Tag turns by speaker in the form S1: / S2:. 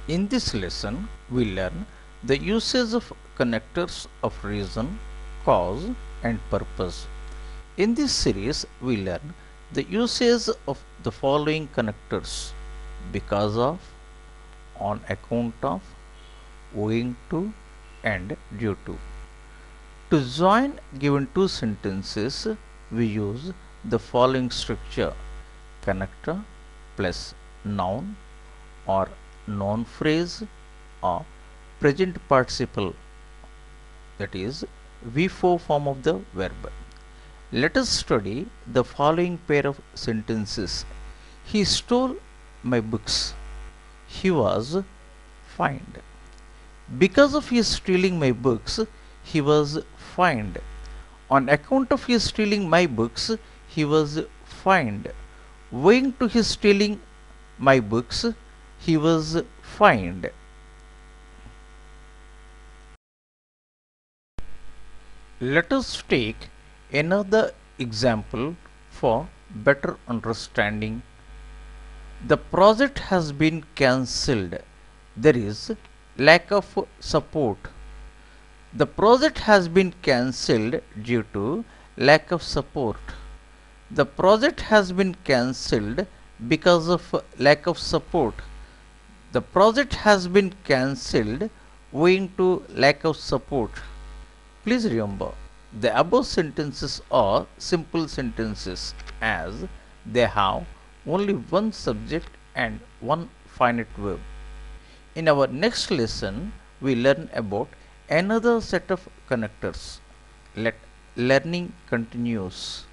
S1: In this lesson, we learn the usage of connectors of reason, cause, and purpose. In this series, we learn the usage of the following connectors: because of, on account of, owing to, and due to. To join given two sentences, we use the following structure: connector plus noun or noun phrase or present participle, that is V4 form of the verb. Let us study the following pair of sentences. He stole my books. He was fined. Because of his stealing my books, he was fined. On account of his stealing my books, he was fined. Owing to his stealing my books, he was fined. Let us take another example for better understanding. The project has been cancelled. There is lack of support. The project has been cancelled due to lack of support. The project has been cancelled because of lack of support. The project has been cancelled owing to lack of support. Please remember, the above sentences are simple sentences as they have only one subject and one finite verb. In our next lesson, we learn about another set of connectors. Let learning continues.